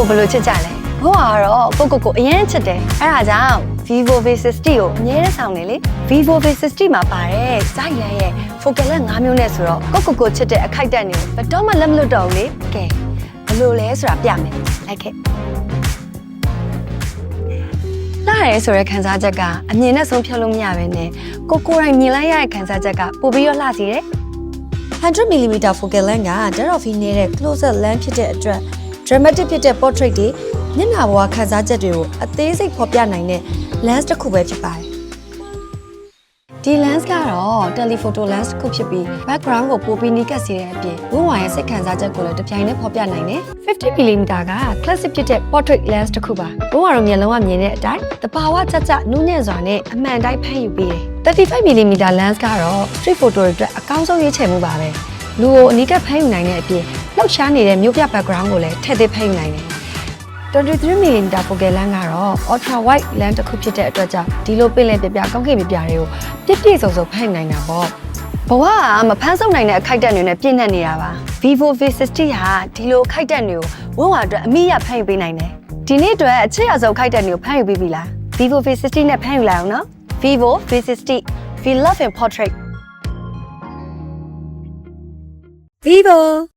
ကိုဘယ်လိုချစ်ကြလဲဘိုးကတော့ကိုအရင်ချစ်တယ်အဲ့ဒါကြောင့် Vivo V60 ကိုအမြဲတမ်းဆောင်နေလေ Vivo V60 မှာပါတယ်ဇိုက်လန်ရဲ့ focal length 5မျိုးနဲ့ဆိုတော့ကိုချစ်တဲ့အခိုက်အတန့်တွေကိုဘယ်တော့မှလက်မလွတ်တော့ဘူးလေကဲဘယ်လိုလဲဆိုတာပြမယ်လိုက်ခဲ့လာရဲဆိုတဲ့ခန်းစားချက်ကအမြင်နဲ့ဆုံးဖြတ်လို့မရဘဲနဲ့ကိုယ်တိုင်မြင်လိုက်ရတဲ့ခန်းစားချက်ကပိုပြီးတော့လှစီတယ် 100mm focal length က Dead of Field နဲ့ close-up lens ဖြစ်တဲ့အတွက် dramatic ဖြစ်တဲ့ portrait တွေမျက်နှာပေါ်ကခန်းစားချက်တွေကိုအသေးစိတ်ဖော်ပြနိုင်တဲ့ lens တစ်ခုပဲဖြစ်ပါတယ်ဒီ lens ကတော့ telephoto lens တစ်ခုဖြစ်ပြီး background ကိုပိုပြီးနီးကပ်စေတဲ့အပြင်ဝန်းဝါရဲ့စိတ်ခံစားချက်ကိုလည်းတစ်ပြိုင်တည်းဖော်ပြနိုင်တယ် 50mm က classic ဖြစ်တဲ့ portrait lens တစ်ခုပါဝန်းဝါတို့မျက်လုံးကမြင်တဲ့အတိုင်းတဘာဝကြနူးညံ့စွာနဲ့အမှန်တိုင်းဖမ်းယူပေးတယ် 35mm lens ကတော့ street photo တွေအတွက်အကောင်းဆုံးရွေးချယ်မှုပါပဲလူကိုအနီးကပ်ဖမ်းယူနိုင်တဲ့အပြင်လှောက်ရှားနေတဲ့မြို့ပြ background ကိုလည်းထည့်သွင်းဖမ်းယူနိုင်တယ် 23mm focal length ကတော့ ultra wide lens တစ်ခုဖြစ်တဲ့အတွက်ကြောင့်ဒီလိုပင်လယ်ပြပြကောင်းကင်ပြပြတွေကိုပြည့်စုံဖမ်းနိုင်တာပေါ့ဘဝကမဖမ်းဆုပ်နိုင်တဲ့အခိုက်အတန့်တွေနဲ့ပြည့်နှက်နေတာပါ Vivo V60 ဟာဒီလိုအခိုက်အတန့်တွေကိုဝန်းဝါအတွက်အမိရဖမ်းယူပေးနိုင်တယ်ဒီနေ့အတွက်အချစ်ရဆုံးအခိုက်အတန့်တွေကိုဖမ်းယူပေးပြီလား Vivo V60 နဲ့ဖမ်းယူလိုက်အောင်နော် Vivo V60 We love in portrait Vivo